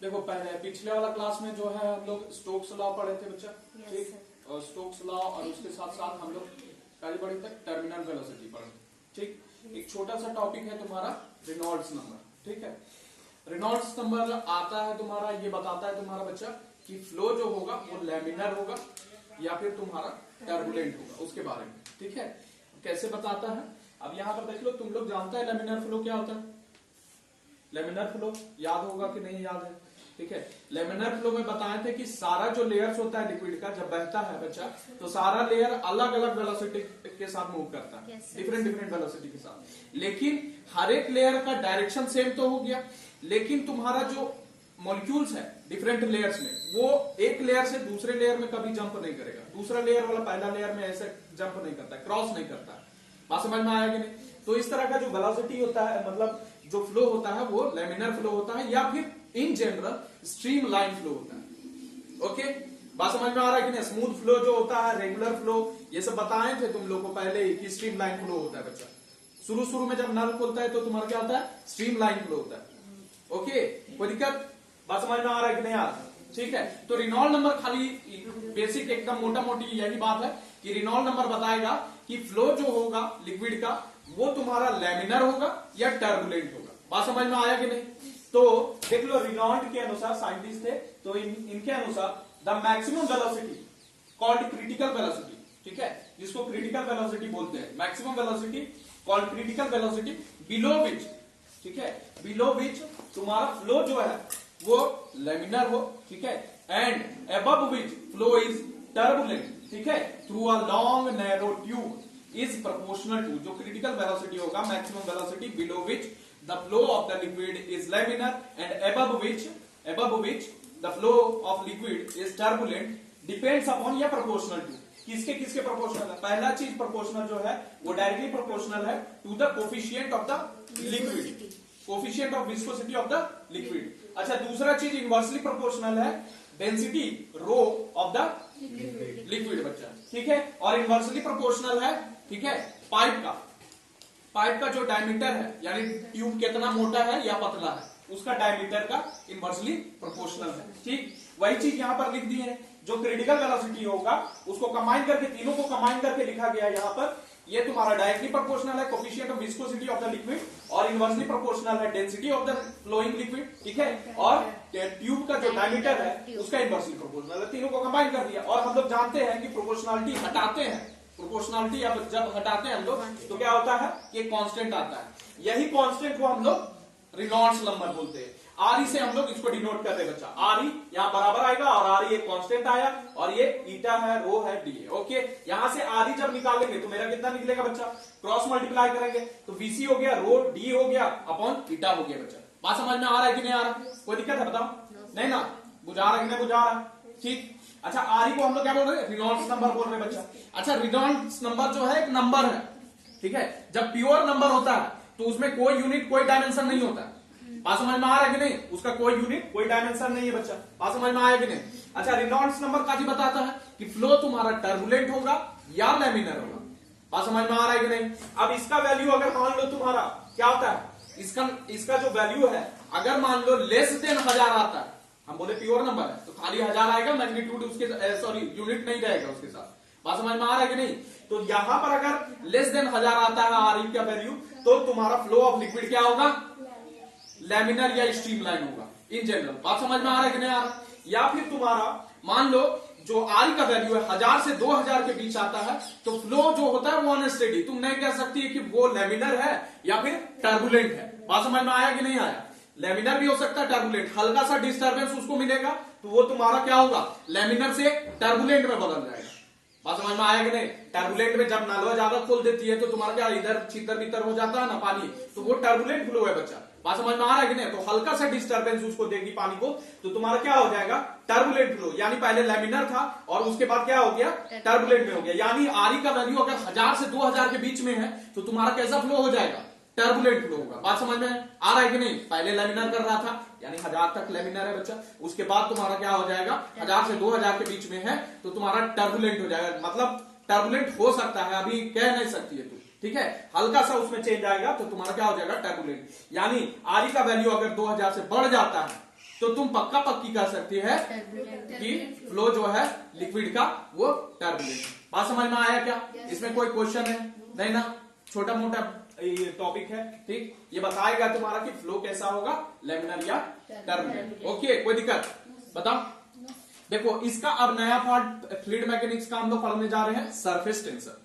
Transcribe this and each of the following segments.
देखो पहले पिछले वाला क्लास में जो है हम लोग स्टोक्स लॉ पढ़े थे बच्चा, ठीक। और स्टोक्स लॉ और उसके साथ साथ हम लोग पहले पढ़े थे टर्मिनल वेलोसिटी पढ़े, ठीक। एक छोटा सा टॉपिक है तुम्हारा रेनॉल्ड्स नंबर, ठीक है। रेनॉल्ड्स नंबर आता है तुम्हारा, ये बताता है तुम्हारा बच्चा कि फ्लो जो होगा वो लैमिनर होगा या फिर तुम्हारा टर्बुलेंट होगा, उसके बारे में, ठीक है। कैसे बताता है, अब यहाँ पर देख लो, तुम लोग जानता है लेमिनर फ्लो क्या होता है। लेमिनर फ्लो याद होगा कि नहीं याद है, ठीक है। लेमिनर फ्लो में बताए थे कि सारा जो लेयर्स होता है लिक्विड का जब बहता है बच्चा, तो सारा लेयर अलग अलग वेलोसिटी के साथ मूव करता है, डिफरेंट डिफरेंट वेलोसिटी के साथ। लेकिन हर एक लेयर का डायरेक्शन सेम तो हो गया, लेकिन तुम्हारा जो मॉलिक्यूल्स है डिफरेंट लेयर्स में, वो एक लेयर से दूसरे लेयर में कभी जंप नहीं करेगा। दूसरा लेयर वाला पहला लेयर में ऐसे जंप नहीं करता, क्रॉस नहीं करता। बात समझ में आया कि नहीं। तो इस तरह का जो वेलोसिटी होता है, मतलब जो फ्लो होता है वो लेमिनर फ्लो होता है, या फिर in general stream line flow होता है। ओके, बात समझ में आ रहा है कि नहीं। स्मूथ फ्लो जो होता है, रेगुलर फ्लो, ये सब बताए थे तुम लोग को पहले ही कि स्ट्रीम लाइन फ्लो होता है बच्चा। शुरू में जब नल खोलता है तो तुम्हारा क्या होता है, स्ट्रीम लाइन फ्लो होता है। ओके, कोई दिक्कत, बात समझ में आ रहा है कि नहीं आ रहा, ठीक है। तो रिनॉल्ड नंबर खाली बेसिक एकदम मोटा मोटी यही बात है कि रिनॉल्ड नंबर बताएगा कि फ्लो जो होगा लिक्विड का वो तुम्हारा लैमिनर होगा या टर्बुलेंट होगा। बात समझ में आया कि नहीं। तो देख लो, रिनॉल्ड के अनुसार साइंटिस्ट थे, तो इनके अनुसार the maximum velocity called critical velocity, ठीक है, जिसको क्रिटिकल वेलोसिटी बोलते हैं, maximum velocity called critical velocity, below विच, ठीक है, बिलो विच तुम्हारा फ्लो जो है वो लेमिनर हो, ठीक है, and above which flow is turbulent, ठीक है, through a long narrow tube is proportional to, जो क्रिटिकल वेलोसिटी होगा maximum velocity below which the flow of the liquid is laminar and above which the flow of liquid is turbulent depends upon या proportional to. किसके किसके proportional है। पहला चीज proportional जो है वो डायरेक्टली प्रोपोर्शनल है to the coefficient of the liquid, coefficient of viscosity of the liquid. अच्छा, दूसरा चीज इनवर्सली प्रोपोर्शनल है density rho of the liquid बच्चा, ठीक है। और इनवर्सली प्रोपोर्शनल है, ठीक है, पाइप का जो डायमीटर है, यानी ट्यूब कितना मोटा है या पतला है, उसका डायमीटर का इनवर्सली प्रोपोर्शनल है, ठीक। वही चीज यहां पर लिख दी है, जो क्रिटिकल वेलोसिटी होगा उसको कंबाइन करके, तीनों को कंबाइन करके लिखा गया यहां पर। ये तुम्हारा डायरेक्टली प्रोपोर्शनल है coefficient of viscosity of the liquid, और इनवर्सली प्रोपोर्शनल है density of the flowing liquid, ठीक है, और ट्यूब का जो डायमीटर है उसका इनवर्सली प्रोपोर्शनल है। तीनों को कंबाइन कर दिया। और हम लोग जानते हैं कि प्रोपोर्शनलिटी हटाते हैं, प्रोपोर्शनलिटी जब हटाते हैं हम लोग तो क्या होता है कि एक कांस्टेंट आता है। यही कांस्टेंट को हम लोग रेनॉल्ड्स नंबर बोलते हैं। आरई से हम लोग इसको डिनोट करते हैं बच्चा। आरई यहां बराबर आएगा, और आरई एक कांस्टेंट आया, और ये ईटा है, रो है, डी है। ओके, यहां से आरई जब निकालेंगे तो मेरा कितना निकलेगा बच्चा, क्रॉस मल्टीप्लाई करेंगे तो वीसी हो गया, रो डी हो गया, अपॉन ईटा हो गया बच्चा। बात समझ में आ रहा है कि नहीं आ रहा, कोई दिक्कत है बताओ, नहीं ना, बुझा रहा है कि नहीं बुझा रहा, ठीक। अच्छा, आरई को हम लोग क्या बोल रहे हैं, रेनॉल्ड्स नंबर बोल रहे हैं बच्चा। अच्छा, रेनॉल्ड्स नंबर जो है एक नंबर है, ठीक है। जब प्योर नंबर होता है तो उसमें कोई यूनिट कोई डायमेंशन नहीं होता। बात समझ में आ रहा है कि नहीं, उसका कोई यूनिट कोई डायमेंशन नहीं है बच्चा। बात समझ में आया कि नहीं। अच्छा, रेनॉल्ड्स नंबर का जी बताता है कि फ्लो तुम्हारा टर्बुलेंट होगा या लेमिनर होगा। बात समझ में आ रहा है कि नहीं। अब इसका वैल्यू अगर मान लो तुम्हारा क्या होता है, इसका जो वैल्यू है अगर मान लो लेस देन 1000 आता है, हम बोले प्योर नंबर है तो खाली 1000 आएगा, मैग्नीट्यूड उसके सॉरी यूनिट नहीं रहेगा उसके साथ। बात समझ में आ रहा है कि नहीं। तो यहां पर अगर लेस देन 1000 आता है आरई का वैल्यू, तो तुम्हारा फ्लो ऑफ लिक्विड क्या होगा, लैमिनर या स्ट्रीमलाइन होगा इन जनरल। बात समझ में आ रहा है कि नहीं आ रहा। या फिर तुम्हारा मान लो जो आरई का वैल्यू है 1000 से 2000 के बीच आता है, तो फ्लो जो होता है वो अनस्टेडी, तुम नहीं कह सकती है कि वो लेमिनर है या फिर टर्बुलेंट है। बात समझ में आया कि नहीं आया। लेमिनर भी हो सकता है, टर्बुलेंट, हल्का सा डिस्टर्बेंस उसको मिलेगा तो वो तुम्हारा क्या होगा, लेमिनर से टर्बुलेंट में बदल जाएगा। बात समझ में आया कि नहीं। टर्बुलेंट में जब नलवा ज्यादा खोल देती है तो तुम्हारा क्या इधर छितर बितर हो जाता है ना पानी, तो वो टर्बुलेंट फ्लो है बच्चा। बात समझ में आ रहा है कि नहीं। तो हल्का सा डिस्टर्बेंस उसको देगी पानी को, तो तुम्हारा क्या हो जाएगा, टर्बुलेंट फ्लो, यानी पहले लेमिनर था और उसके बाद क्या हो गया, टर्बुलेंट में हो गया। यानी आरई का वैल्यू अगर 1000 से 2000 के बीच में है तो तुम्हारा कैसा फ्लो हो जाएगा, टर्बुलेंट फ्लो होगा। बात समझ में आ रहा है कि नहीं। पहले लेमिनर कर रहा था, यानी 1000 तक लेमिनर है बच्चा, उसके बाद तुम्हारा क्या हो जाएगा, 1000 से 2000 के बीच में है तो तुम्हारा टर्बुलेंट हो जाएगा। मतलब टर्बुलेंट हो सकता है, अभी कह नहीं सकती है तू, ठीक है, हल्का सा उसमें चेंज आएगा तो तुम्हारा क्या हो जाएगा, टर्बुलेंट। यानी आरई का वैल्यू अगर 2000 से बढ़ जाता है तो तुम पक्का पक्की कर सकती है कि फ्लो जो है लिक्विड का वो टर्बुलेंट। बात समझ में आया क्या? इसमें कोई क्वेश्चन है नहीं ना? छोटा मोटा ये टॉपिक है, ठीक। ये बताएगा तुम्हारा कि फ्लो कैसा होगा, लेमिनर या टर्बुलेंट। ओके, कोई दिक्कत? बताओ। देखो इसका अब नया पार्ट फ्लूइड मैकेनिक्स का हम लोग पढ़ने जा रहे हैं, सरफेस टेंशन।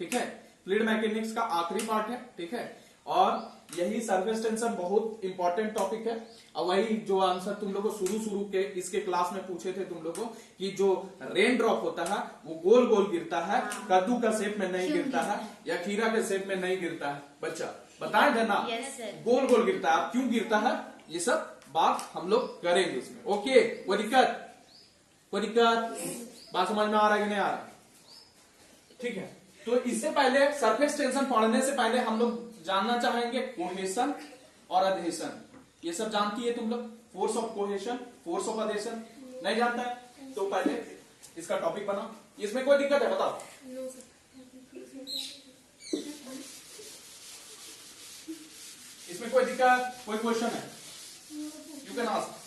ठीक है, फ्लूइड मैकेनिक्स का आखिरी पार्ट है। ठीक है, और यही सरफेस टेंशन बहुत इंपॉर्टेंट टॉपिक है। और वही जो आंसर तुम लोग को शुरू के इसके क्लास में पूछे थे तुम लोगों कि जो रेन ड्रॉप होता है वो गोल गोल गिरता है, कद्दू का शेप में नहीं गिरता है या खीरा के शेप में नहीं गिरता है। बच्चा बताए थे ना? गोल गोल गिरता है। क्यों गिरता है ये सब बात हम लोग करेंगे इसमें। ओके, कोई दिक्कत? कोई दिक्कत? बात समझ में आ रहा है कि नहीं आ रहा? ठीक है, तो इससे पहले सरफेस टेंशन पढ़ने से पहले हम लोग जानना चाहेंगे कोहेशन और अधेशन। ये सब जानती है तुम लोग? Force of cohesion, force of adhesion नहीं जानता है तो पहले इसका टॉपिक बना। इसमें कोई दिक्कत है बताओ? इसमें कोई दिक्कत, कोई क्वेश्चन है? You can ask.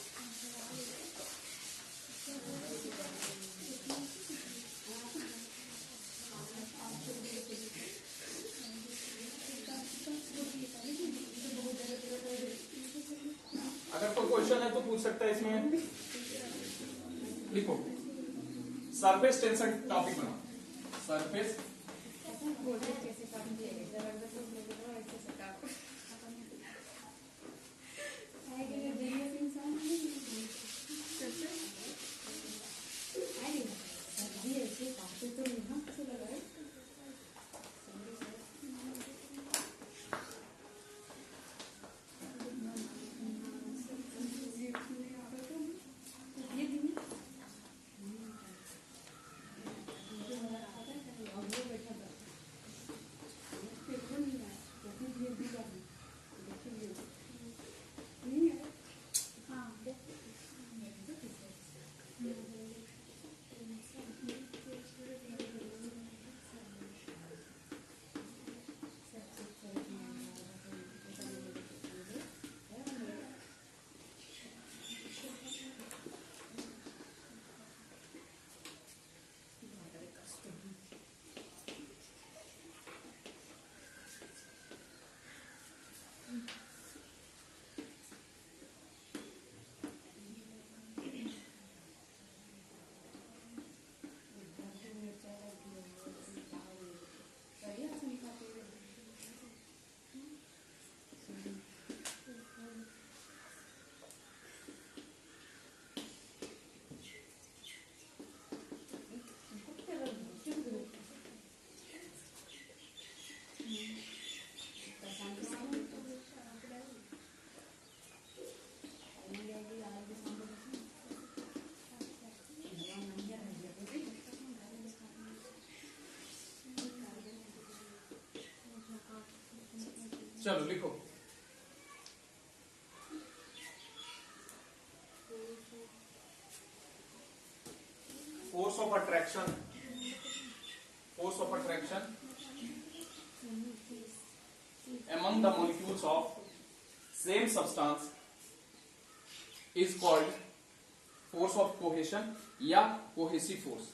अगर कोई क्वेश्चन है तो पूछ सकता है। इसमें लिखो सरफेस टेंशन टॉपिक बना। सरफेस चलो लिखो। Force of attraction, force of attraction among the molecules of same substance is called force of cohesion या cohesive force।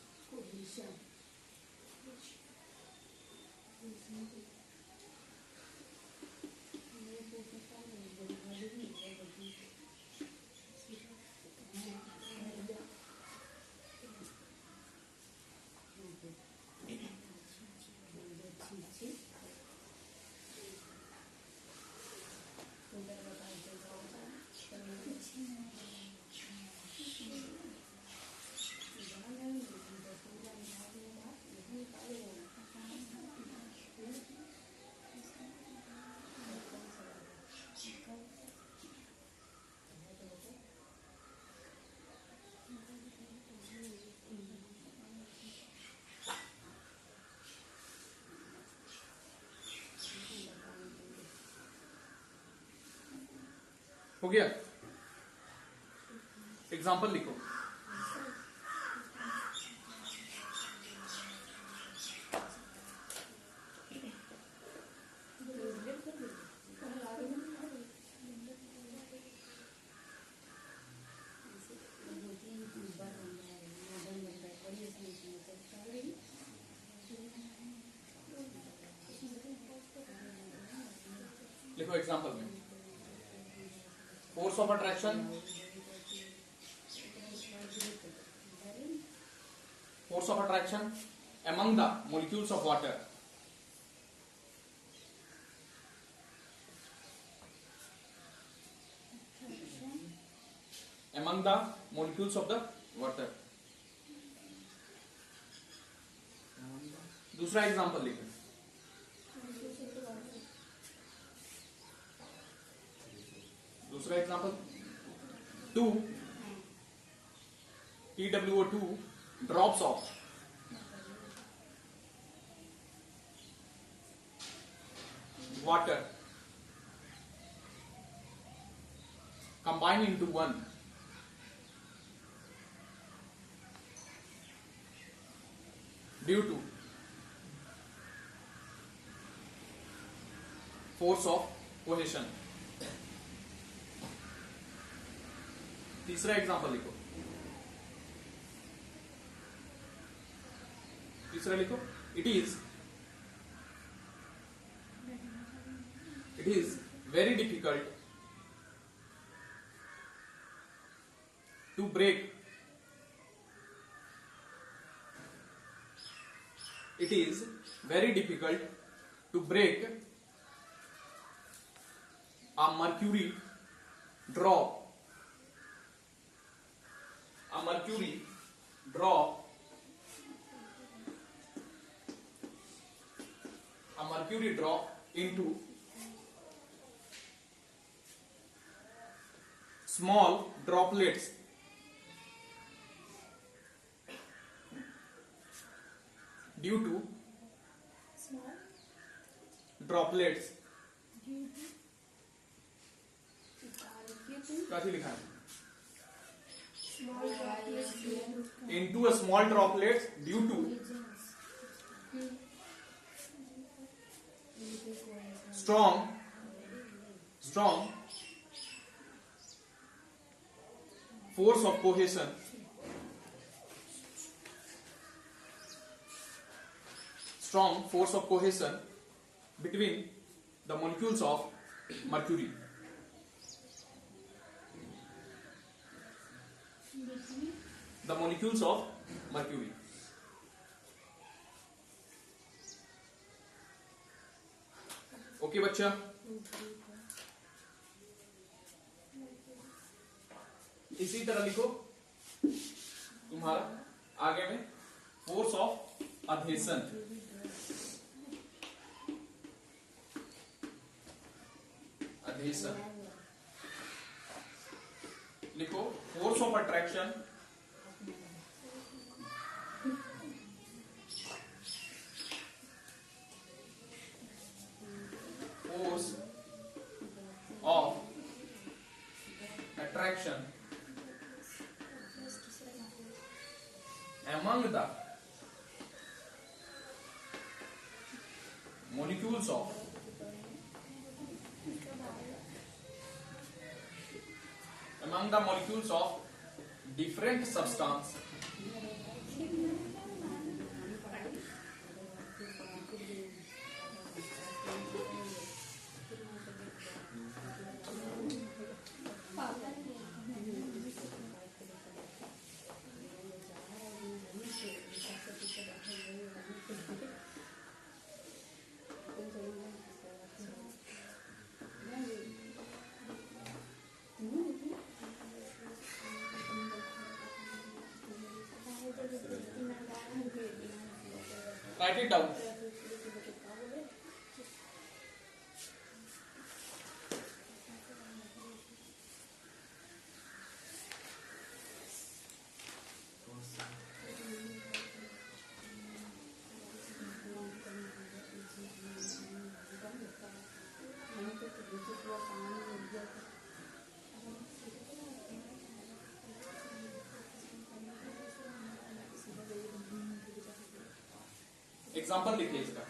हो गया? एग्जाम्पल लिखो। देखो एग्जांपल में, force of attraction, force of attraction among the molecules of water, among the molecules of the water. दूसरा example लिखें, दूसरा example 2 TWO2 drops of water combine into one due to force of cohesion. तीसरा example लिखो, तीसरा लिखो, it is very difficult to break, it is very difficult to break a mercury drop, a mercury drop, a mercury drop into small droplets due to droplets, कैसे लिखा है, into a small droplets due to strong force of cohesion, strong force of cohesion between the molecules of mercury. The molecules of mercury. Okay बच्चा, इसी तरह लिखो तुम्हारा आगे में फोर्स ऑफ अधेशन, अधेशन लिखो, force of attraction, force of attraction among the molecules of different substance write it down. Example लिखिए इसका,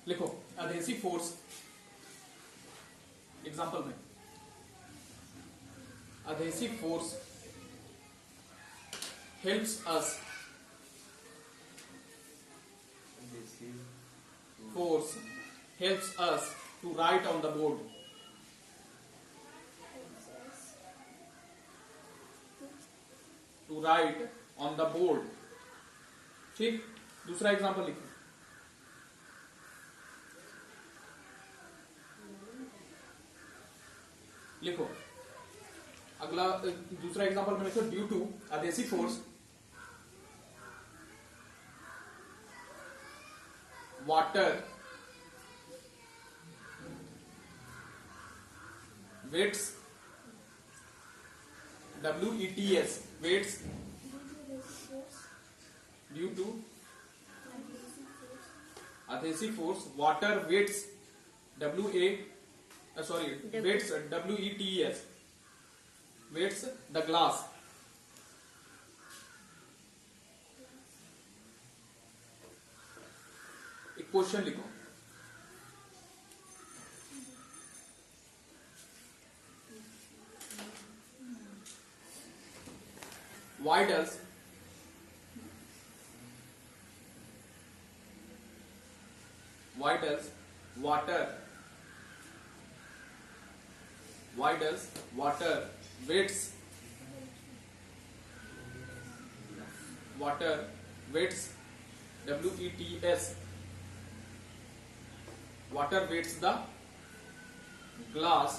लिखो adhesive force, एग्जांपल में adhesive force helps us to write on the board. ठीक, दूसरा एग्जांपल लिखो। लिखो अगला दूसरा एग्जांपल में लिखो due to adhesive force water wets WETS wets due to adhesive force water wets wets WETS wets the glass. एक क्वेश्चन लिखो, why does water wets WETS water wets the glass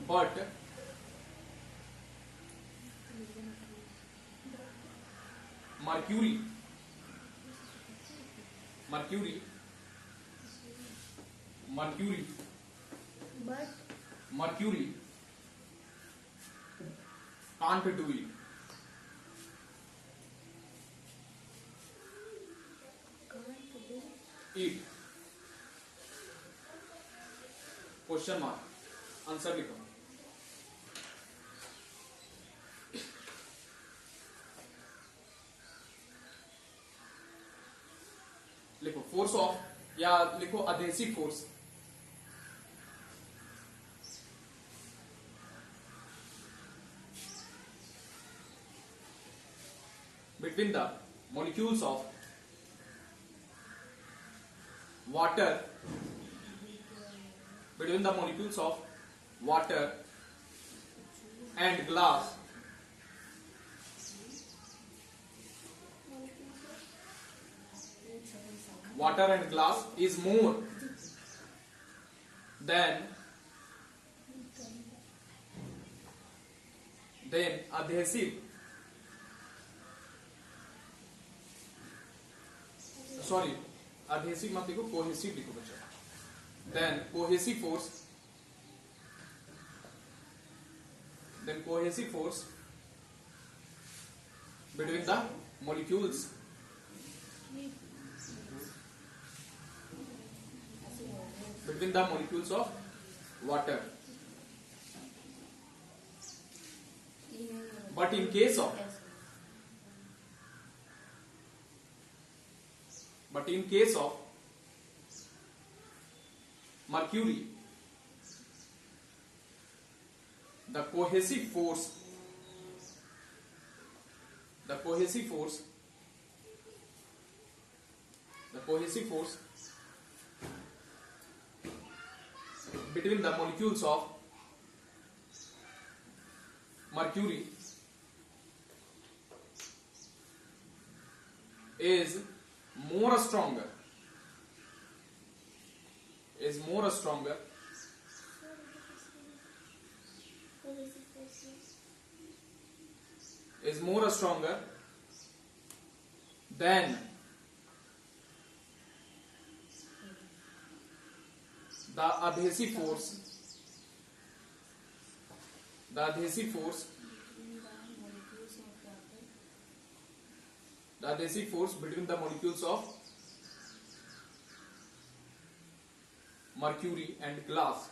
but mercury can't do it. Question mark, answer लिखो। लिखो force of, या लिखो adhesive force between the molecules of water and glass is more than adhesive मत लिखो, cohesive लिखो बच्चा। then cohesive force between the molecules of water, but in case of mercury, the cohesive force between the molecules of mercury is more stronger than the adhesive force between the molecules of mercury and glass.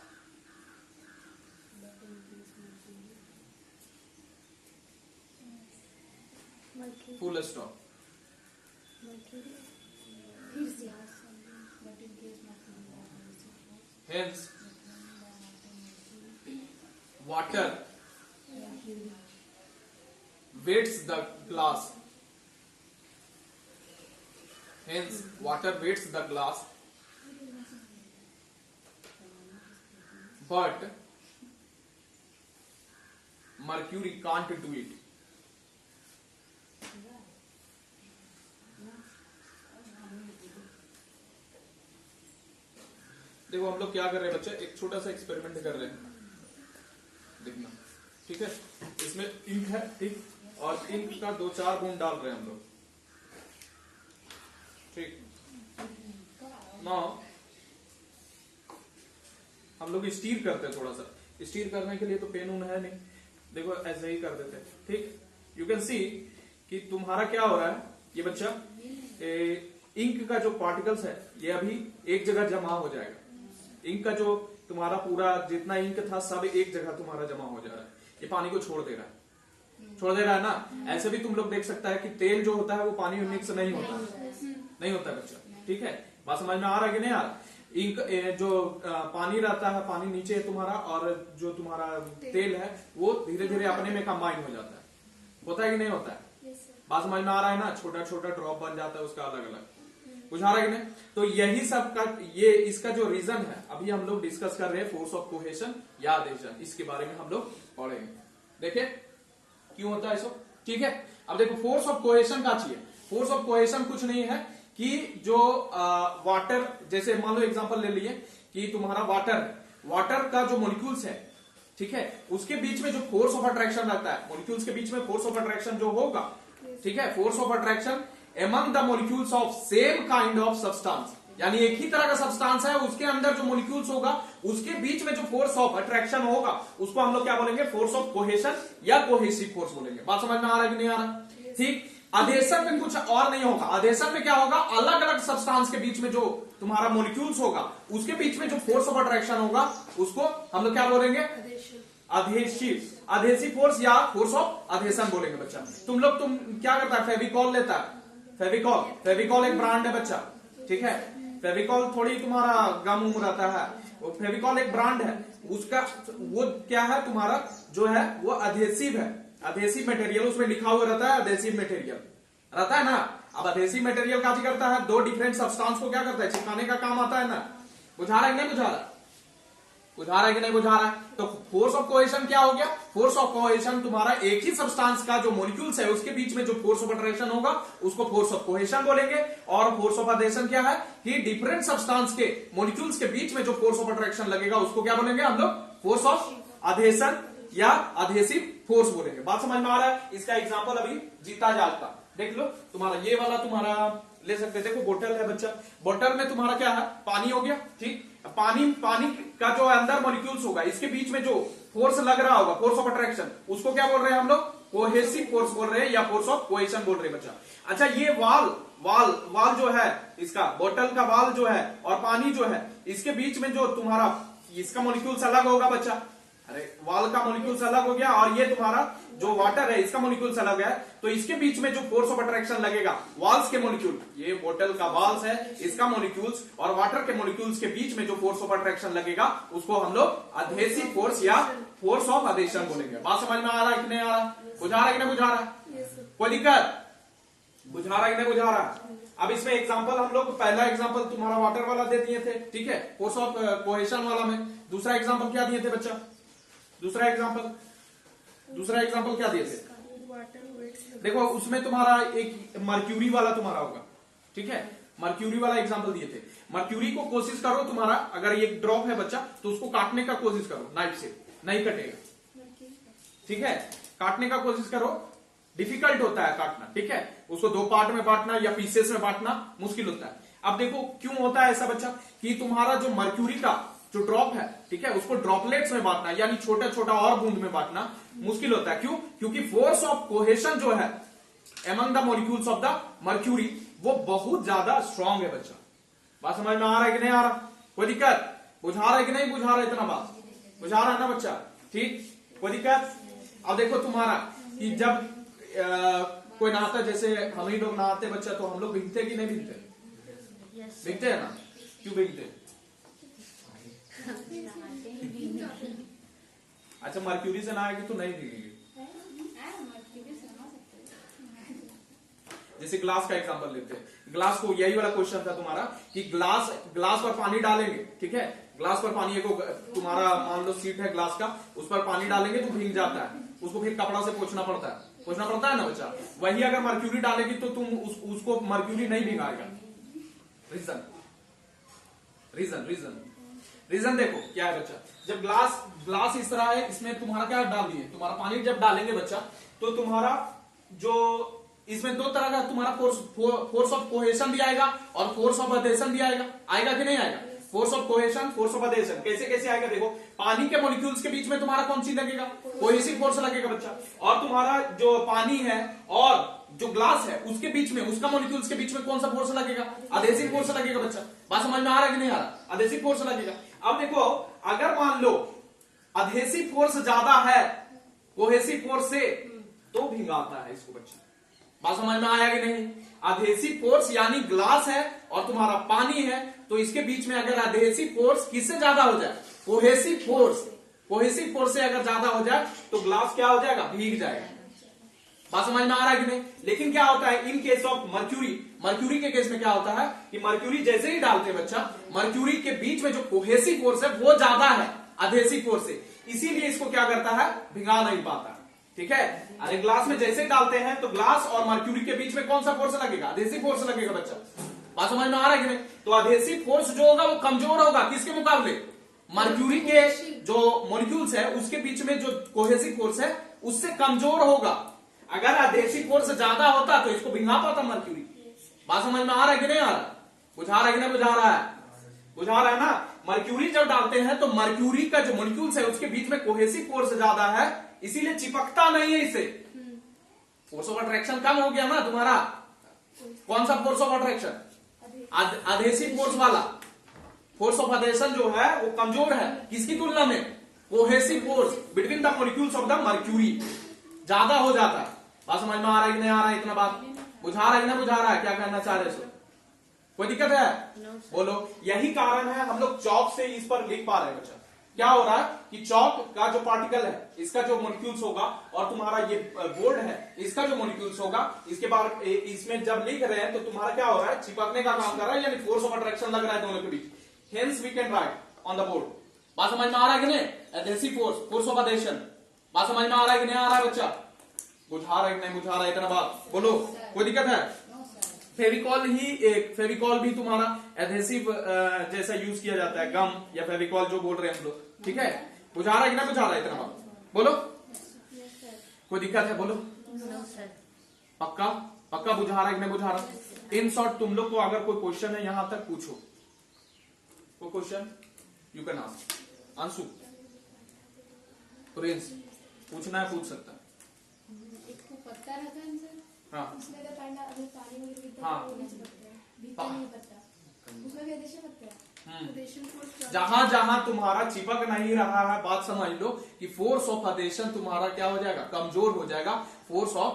Full stop. Hence, water weights the glass. Hence, water weights the glass, but mercury can't do it. देखो हम लोग क्या कर रहे हैं बच्चे, एक छोटा सा एक्सपेरिमेंट कर रहे हैं, देखना ठीक है। इसमें इंक है, ठीक, और इंक का 2-4 बूंद डाल रहे हैं हम लोग, ठीक ना। हम लोग स्टीर करते हैं, थोड़ा सा स्टीर करने के लिए तो पेन उन है नहीं, देखो ऐसे ही कर देते हैं, ठीक। यू कैन सी कि तुम्हारा क्या हो रहा है, ये बच्चा इंक का जो पार्टिकल्स है ये अभी एक जगह जमा हो जाएगा। इंक का जो तुम्हारा पूरा जितना इंक था सब एक जगह तुम्हारा जमा हो जा रहा है, ये पानी को छोड़ दे रहा है, छोड़ दे रहा है ना। ऐसे भी तुम लोग देख सकता है कि तेल जो होता है वो पानी में मिक्स नहीं होता, नहीं होता बच्चा, ठीक है। बात समझ में आ रहा है कि नहीं आ रहा। इंक जो पानी रहता है, पानी नीचे है तुम्हारा, और जो तुम्हारा तेल है वो धीरे धीरे अपने में कंबाइन हो जाता है, होता है कि नहीं होता है। बात समझ में आ रहा है ना, छोटा छोटा ड्रॉप बन जाता है उसका अलग अलग, बुझा रहा है कि नहीं। तो यही सब का ये इसका जो रीजन है अभी हम लोग डिस्कस कर रहे हैं, फोर्स ऑफ कोहेशन या एडहेशन, इसके बारे में हम लोग पढ़ेंगे। देखिए क्यों होता है सब, ठीक है। अब देखो फोर्स ऑफ कोहेशन का चाहिए, फोर्स ऑफ कोहेशन कुछ नहीं है कि जो वाटर, जैसे मान लो एग्जांपल ले लिए कि तुम्हारा वाटर का जो मॉलिक्यूल्स है, ठीक है, उसके बीच में जो फोर्स ऑफ अट्रैक्शन रहता है, मॉलिक्यूल्स के बीच में फोर्स ऑफ अट्रैक्शन जो होगा, ठीक है, force of attraction among the molecules of same kind of substance, यानी एक ही तरह का सब्सटेंस है, उसके अंदर जो मॉलिक्यूल्स होगा उसके बीच में जो फोर्स ऑफ अट्रैक्शन होगा उसको हम लोग क्या बोलेंगे, फोर्स ऑफ कोहेशन या कोहेसिव फोर्स बोलेंगे। बात समझ में आ रहा है कि नहीं आ रहा, ठीक। अधेशन में कुछ और नहीं होगा, अधेशन में क्या होगा, अलग अलग सब्सटेंस के बीच में जो तुम्हारा मॉलिक्यूल्स होगा उसके बीच में जो फोर्स ऑफ अट्रैक्शन होगा उसको हम लोग क्या बोलेंगे, अधेसिव फोर्स या फोर्स ऑफ अधेशन बोलेंगे बच्चा। तुम क्या करता है, फेविकॉल लेता है, फेविकॉल एक ब्रांड है बच्चा, ठीक है। फेविकॉल थोड़ी तुम्हारा गम उम रहता है, वो फेविकॉल एक ब्रांड है, उसका वो क्या है तुम्हारा जो है वो अधेसिव है, अधेसिव मटेरियल उसमें लिखा हुआ रहता है, अधेसिव मटेरियल रहता है ना। अब अधेसिव मटेरियल क्या करता है, दो डिफरेंट सब्सटेंस को क्या करता है, चिपकाने का काम आता है ना। बुझा रहा है कि नहीं बुझा रहा, बुझा रहा है कि नहीं बुझा रहा है। तो फोर्स ऑफ कोहेशन क्या हो गया, फोर्स ऑफ कोहेशन तुम्हारा एक ही सब्सटेंस का जो मॉलिक्यूल्स है उसके बीच में जो फोर्स ऑफ अट्रैक्शन होगा उसको फोर्स ऑफ कोहेशन बोलेंगे। और फोर्स ऑफ अधेशन क्या है कि डिफरेंट सब्सटेंस के मॉलिक्यूल्स के बीच में जो फोर्स ऑफ अट्रैक्शन लगेगा उसको क्या बोलेंगे हम लोग, फोर्स ऑफ अधेशन या अधेसिव फोर्स बोलेंगे। बात समझ में आ रहा है। इसका एग्जाम्पल अभी जीता जागता देख लो, तुम्हारा ये वाला तुम्हारा ले सकते हैं, देखो बोतल है बच्चा, बोतल में तुम्हारा क्या है, पानी हो गया, ठीक। पानी का जो अंदर मॉलिक्यूल्स होगा इसके बीच में जो फोर्स लग रहा होगा, फोर्स ऑफ अट्रैक्शन, उसको क्या बोल रहे हैं हम लोग, कोहेसिव फोर्स बोल रहे हैं या फोर्स ऑफ कोहेशन बोल रहे हैं बच्चा। अच्छा, ये वाल जो है, इसका बोतल का वाल जो है और पानी जो है, इसके बीच में जो तुम्हारा इसका मॉलिक्यूल्स अलग होगा बच्चा, अरे वाल का मॉलिक्यूल्स अलग हो गया और ये तुम्हारा जो वाटर है इसका मॉलिक्यूल्स अलग है, तो इसके बीच में जो फोर्स ऑफ अट्रैक्शन लगेगा वाल्स के मॉलिक्यूल, ये बोतल का वाल्स है, इसका मॉलिक्यूल्स और वाटर के मॉलिक्यूल्स के बीच में जो फोर्स ऑफ अट्रैक्शन लगेगा उसको हम लोग अधेसिव फोर्स या फोर्स ऑफ अधेशन बोलेंगे। बात समझ में आ रहा है कि नहीं आ रहा, बुझा रहा है कि नहीं बुझा रहा, कोई दिक्कत, बुझा रहा है कि नहीं बुझा रहा। अब इसमें एग्जांपल हम लोग, पहला एग्जांपल तुम्हारा वाटर वाला दे दिए थे, ठीक है, फोर्स ऑफ कोहेशन वाला में। दूसरा एग्जांपल क्या दिए थे बच्चा, दूसरा एग्जांपल क्या दिए थे, देखो उसमें तुम्हारा एक मर्क्यूरी वाला तुम्हारा होगा, ठीक है, मर्क्यूरी वाला एग्जांपल दिए थे। मर्क्यूरी को कोशिश करो तुम्हारा, अगर ये ड्रॉप है बच्चा तो उसको काटने का कोशिश करो, नाइफ से नहीं कटेगा, ठीक है, काटने का कोशिश करो, डिफिकल्ट होता है काटना, ठीक है, उसको दो पार्ट में बांटना या पीसेस में बांटना मुश्किल होता है। अब देखो क्यों होता है ऐसा बच्चा, कि तुम्हारा जो मर्क्यूरी का जो ड्रॉप है, ठीक है, उसको ड्रॉपलेट्स में बांटना यानी छोटा छोटा और बूंद में बांटना मुश्किल होता है। क्यों, क्योंकि फोर्स ऑफ कोहेशन जो है among the molecules of the mercury वो बहुत ज्यादा स्ट्रांग है बच्चा। बात समझ में आ रहा है कि नहीं आ रहा, कोई दिक्कत, बुझा रहा है कि नहीं बुझा रहा है, इतना बात बुझा रहा है ना बच्चा, ठीक, कोई दिक्कत। अब देखो तुम्हारा कि जब कोई नहाता, जैसे हम ही लोग नहाते बच्चा, तो हम लोग भीगते कि नहीं भीगते? भीगते है ना? क्यों भीगते? अच्छा, मर्क्यूरी से नहाएगी तो नहीं भीगेगी। जैसे ग्लास का एग्जांपल लेते हैं, ग्लास को, यही वाला क्वेश्चन था तुम्हारा कि ग्लास पर पानी डालेंगे, ठीक है, ग्लास पर पानी को, तुम्हारा मान लो सीट है ग्लास का, उस पर पानी डालेंगे तो भीग जाता है, उसको फिर कपड़ा से पोंछना पड़ता है ना बच्चा। वही अगर मर्क्यूरी डालेगी तो तुम उसको मर्क्यूरी नहीं भिगाएगा। रीजन देखो क्या है बच्चा। जब ग्लास इस तरह है, इसमें तुम्हारा क्या डाल दिए, तुम्हारा पानी जब डालेंगे बच्चा, तो तुम्हारा जो इसमें दो तरह का तुम्हारा फोर्स ऑफ कोहेशन भी आएगा और फोर्स ऑफ अधेशन भी आएगा कि नहीं आएगा? Force of cohesion, force of adhesion कैसे आएगा देखो। पानी के मॉलिक्यूल्स के बीच में तुम्हारा कौन सी लगेगा? कोहेसिव फोर्स लगेगा बच्चा। और तुम्हारा जो पानी है और जो ग्लास है उसके बीच में, उसका मॉलिक्यूल्स के बीच में कौन सा फोर्स लगेगा? अधेसिव फोर्स लगेगा बच्चा। बात समझ में आ रहा है कि नहीं आ रहा? अधेसिव फोर्स लगेगा। अब देखो, अगर मान लो अधेसिव फोर्स ज्यादा है कोहेसिव फोर्स से, तो भिगाता है इसको बच्चा। बात समझ में आया कि नहीं? अधेसिव फोर्स यानी ग्लास है और तुम्हारा पानी है, तो इसके बीच में अगर अधेसिव फोर्स किससे ज्यादा हो जाए? कोहेसिव फोर्स से अगर ज्यादा हो जाए तो ग्लास क्या हो जाएगा? भीग जाएगा। बात समझ में आ रहा है कि नहीं? लेकिन क्या होता है इन केस ऑफ मर्क्यूरी के केस में क्या होता है कि मर्क्यूरी जैसे ही डालते हैं बच्चा, मर्क्यूरी के बीच में जो कोहेसिव फोर्स है वो ज्यादा है अधेसिव फोर्स से, इसीलिए इसको क्या करता है? भिगा नहीं पाता। ठीक है, अरे ग्लास में जैसे ही डालते हैं तो ग्लास और मर्क्यूरी के बीच में कौन सा फोर्स लगेगा? अधेसिव फोर्स लगेगा बच्चा। बात समझ में आ रहा है कि नहीं? तो अधेसिव फोर्स जो होगा वो कमजोर होगा किसके मुकाबले? मर्क्यूरी के जो मॉलिक्यूल्स है उसके बीच में जो कोहेसिव फोर्स है उससे कमजोर होगा। अगर अधेसिव फोर्स ज्यादा होता तो इसको भिगा पाता मर्क्यूरी। बात समझ में आ रहा है कि नहीं आ रहा? बुझा रहा है कि नहीं बुझा रहा है? बुझा रहा है ना? मर्क्यूरी जब डालते हैं तो मर्क्यूरी का जो मॉलिक्यूल्स है उसके बीच में कोहेसिव फोर्स ज्यादा है, इसीलिए चिपकता नहीं है इससे। फोर्स ऑफ अट्रैक्शन कम हो गया ना तुम्हारा। कौन सा force of attraction? Adhesive force वाला। फोर्स ऑफ अधेशन जो है वो कमजोर है किसकी तुलना में? Cohesive force between the molecules of the mercury ज्यादा हो जाता है। बात समझ में आ रहा है कि नहीं आ रहा है? इतना बात बुझा रहा है कि नहीं बुझा रहा है? क्या कहना चाह रहे हो? कोई दिक्कत है? बोलो। यही कारण है हम लोग चौक से इस पर लिख पा रहे हैं बच्चा। क्या हो रहा है कि चौक का जो पार्टिकल है इसका जो मॉलिक्यूल्स होगा और तुम्हारा ये बोर्ड है इसका जो मॉलिक्यूल्स होगा, इसके बाद इसमें जब लिख रहे हैं तो तुम्हारा क्या हो रहा है? चिपकने का काम कर रहा है, यानी फोर्स ऑफ अट्रैक्शन लग रहा है दोनों के बीच। Hence we can write on the board. बात समझ में आ रहा है कि नहीं? Adhesive force, force of adhesion. बात समझ में आ रहा है कि नहीं आ रहा है बच्चा? बुझा रहा है कि नहीं बुझा रहा है? इतना बात बोलो। कोई दिक्कत है? फेविकॉल भी तुम्हारा एडहेसिव जैसा यूज किया जाता है, गम या फेविकॉल जो बोल रहे हैं हम लोग। ठीक है, बुझा रहा है कि ना बुझा रहा है? इतना बात बोलो। कोई दिक्कत है? बोलो। पक्का पक्का बुझा रहा है कि नहीं बुझा रहा? इन शॉर्ट तुम लोग को अगर कोई क्वेश्चन है यहां तक पूछो, कोई question you can ask. Anshu, Prince, पूछना है पूछ सकता है। पत्ता रहता है सर, हाँ उसमें अगर पानी में गिरता हाँ। है तो नीचे पड़ता है, भीतर नहीं पड़ता, उसमें भी अधेशन पड़ता है। अधेशन फोर्स जहां जहां तुम्हारा चिपक नहीं रहा है, बात समझ लो कि फोर्स ऑफ अधेशन तुम्हारा क्या हो जाएगा? कमजोर हो जाएगा फोर्स ऑफ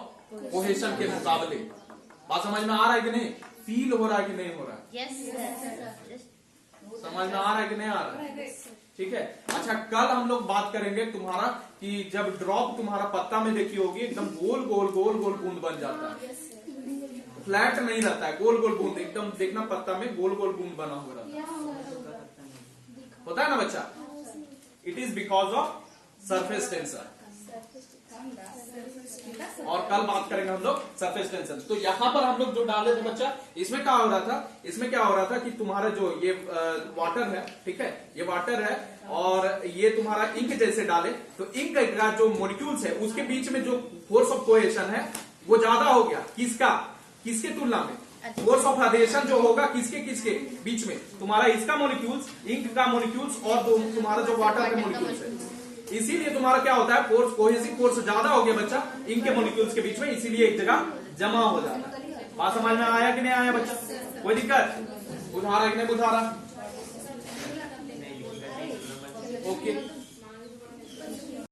कोहेशन के मुकाबले। बात समझ में आ रहा है कि नहीं? फील हो रहा है कि नहीं हो रहा है? समझ में आ रहा है कि नहीं आ रहा है? ठीक है। अच्छा, कल हम लोग बात करेंगे तुम्हारा कि जब ड्रॉप तुम्हारा पत्ता में देखी होगी एकदम गोल गोल गोल गोल बूंद बन जाता है, फ्लैट नहीं रहता है, गोल गोल बूंद एकदम देखना पत्ता में गोल गोल बूंद बना हुआ रहता है, होता है ना बच्चा? It is because of surface tension. और कल बात करेंगे हम लोग सरफेस टेंशन। तो यहां पर हम लोग जो डाले थे बच्चा, इसमें क्या हो रहा था? इसमें क्या हो रहा था कि तुम्हारा जो ये वाटर है, ठीक है, ये वाटर है और ये तुम्हारा इंक जैसे डाले तो इंक का जो मॉलिक्यूल्स है उसके बीच में जो फोर्स ऑफ कोहेशन है वो ज्यादा हो गया। किसके तुलना में? फोर्स ऑफ अधेशन जो होगा किसके बीच में? तुम्हारा इसका मॉलिक्यूल्स, इंक का मॉलिक्यूल्स और तुम्हारा जो वाटर के मॉलिक्यूल्स है। इसीलिए तुम्हारा क्या होता है? फोर्स, कोहेसिव फोर्स ज्यादा हो गया बच्चा इंक के मॉलिक्यूल्स के बीच में, इसीलिए एक जगह जमा हो जाता है। बात समझ में आया कि नहीं आया बच्चा? कोई दिक्कत? बुझा रहा है कि नहीं बुझा रहा? ओके।